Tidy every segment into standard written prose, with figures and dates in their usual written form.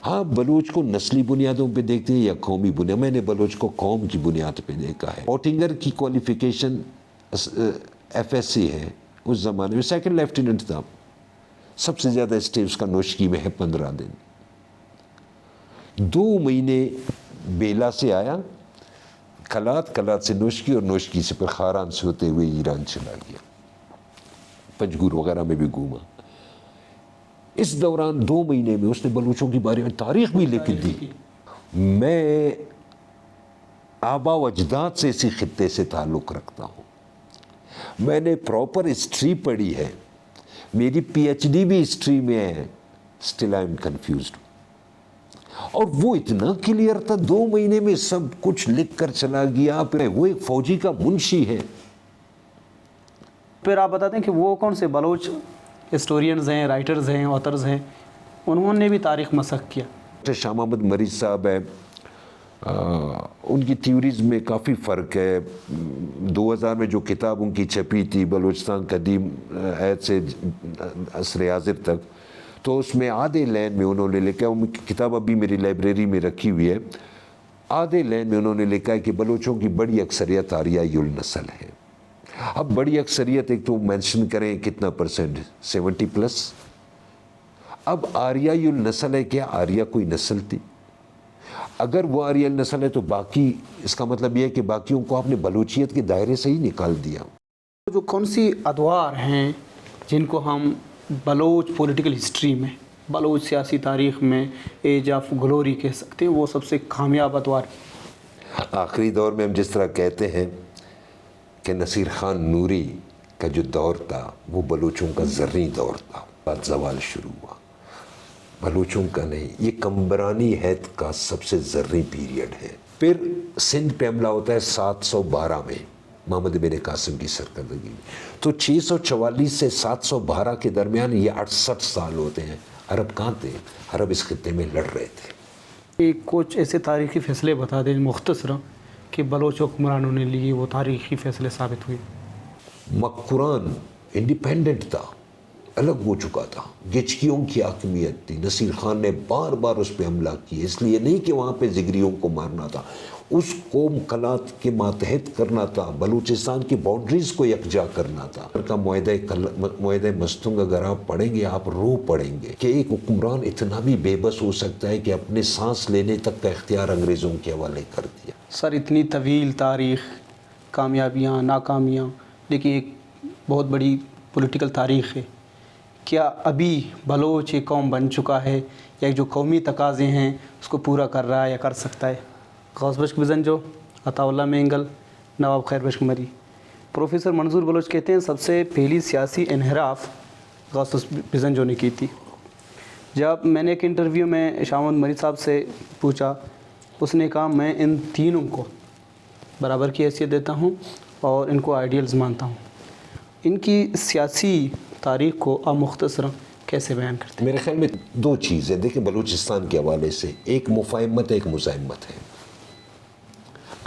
ہاں بلوچ کو نسلی بنیادوں پہ دیکھتے ہیں یا قومی بنیاد. میں نے بلوچ کو قوم کی بنیاد پہ دیکھا ہے. اوٹنگر کی کوالیفیکیشن ایف ایس سی ہے, اس زمانے میں سیکنڈ لیفٹیننٹ تھا. سب سے زیادہ اسٹے اس کا نوشکی میں ہے 15 دن. 2 مہینے بیلا سے آیا, کلات سے نوشکی, اور نوشکی سے پھر خاران سے ہوتے ہوئے ایران چلا گیا. پنجگور وغیرہ میں بھی گھوما. اس دوران 2 مہینے میں اس نے بلوچوں کے بارے میں تاریخ بھی لکھ دی. میں آبا و اجداد سے اسی خطے سے تعلق رکھتا ہوں. میں نے پراپر ہسٹری پڑھی ہے, میری پی ایچ ڈی بھی ہسٹری میں ہے. Still I am confused. اور وہ اتنا کلیئر تھا, 2 مہینے میں سب کچھ لکھ کر چلا گیا. پھر وہ ایک فوجی کا منشی ہے. پھر آپ بتاتے ہیں کہ وہ کون سے بلوچ ہسٹورینز ہیں, رائٹرز ہیں, آتھرز ہیں, انہوں نے بھی تاریخ مسخ کیا؟ شاہ محمد مریض صاحب ہے, ان کی تھیوریز میں کافی فرق ہے. 2000 میں جو کتاب ان کی چھپی تھی بلوچستان قدیم عہد سے عصر حاضر تک, تو اس میں آدھے لائن میں انہوں نے لکھا, ان کی کتاب ابھی میری لائبریری میں رکھی ہوئی ہے, آدھے لائن میں انہوں نے لکھا ہے کہ بلوچوں کی بڑی اکثریت آریائی النسل ہے. اب بڑی اکثریت ایک تو مینشن کریں کتنا پرسنٹ, 70+. اب آریائی النسل ہے, کیا آریا کوئی نسل تھی؟ اگر وہ آریائی النسل ہے تو باقی, اس کا مطلب یہ ہے کہ باقیوں کو آپ نے بلوچیت کے دائرے سے ہی نکال دیا. جو کون سی ادوار ہیں جن کو ہم بلوچ پولیٹیکل ہسٹری میں, بلوچ سیاسی تاریخ میں ایج آف گلوری کہہ سکتے ہیں, وہ سب سے کامیاب ادوار؟ آخری دور میں ہم جس طرح کہتے ہیں کہ نصیر خان نوری کا جو دور تھا وہ بلوچوں کا زرعی دور تھا. بعد زوال شروع ہوا, بلوچوں کا نہیں. یہ کمبرانی ہیت کا سب سے زرعی پیریڈ ہے. پھر سندھ پہ حملہ ہوتا ہے 712 میں محمد بن قاسم کی سرکردگی میں. تو 644 سے 712 کے درمیان یہ 68 سال ہوتے ہیں. عرب کہاں تھے؟ عرب اس خطے میں لڑ رہے تھے. کچھ ایسے تاریخی فیصلے بتا دیں مختصر کہ بلوچ حکمرانوں نے لیے, وہ تاریخی فیصلے ثابت ہوئے. مکران انڈیپینڈنٹ تھا, الگ ہو چکا تھا. گچکیوں کی حاکمیت تھی. نصیر خان نے بار بار اس پہ حملہ کیا, اس لیے نہیں کہ وہاں پہ زگریوں کو مارنا تھا, اس قوم کلات کے ماتحت کرنا تھا, بلوچستان کی باؤنڈریز کو یکجا کرنا تھا. کا معاہدہ مستنگ اگر آپ پڑھیں گے آپ رو پڑیں گے کہ ایک حکمران اتنا بھی بے بس ہو سکتا ہے کہ اپنے سانس لینے تک کا اختیار انگریزوں کے حوالے کر دیا. سر اتنی طویل تاریخ, کامیابیاں, ناکامیاں, لیکن ایک بہت بڑی پولیٹیکل تاریخ ہے. کیا ابھی بلوچ ایک قوم بن چکا ہے, یا جو قومی تقاضے ہیں اس کو پورا کر رہا ہے یا کر سکتا ہے؟ غوث بشک بزنجو, عطا اللہ مینگل, نواب خیر بشک مری. پروفیسر منظور بلوچ کہتے ہیں سب سے پہلی سیاسی انحراف غوث بزنجو نے کی تھی. جب میں نے ایک انٹرویو میں شاہ محمد مری صاحب سے پوچھا, اس نے کہا میں ان تینوں کو برابر کی حیثیت دیتا ہوں اور ان کو آئیڈیلز مانتا ہوں. ان کی سیاسی تاریخ کو آپ مختصراً کیسے بیان کرتے ہیں؟ میرے خیال میں 2 چیزیں دیکھیں بلوچستان کے حوالے سے, ایک مفاہمت ہے, ایک مزاحمت ہے.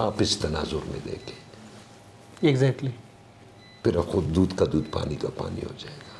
آپ اس تناظر میں دیکھیں ایگزیکٹلی. پھر خود دودھ کا دودھ پانی کا پانی ہو جائے گا.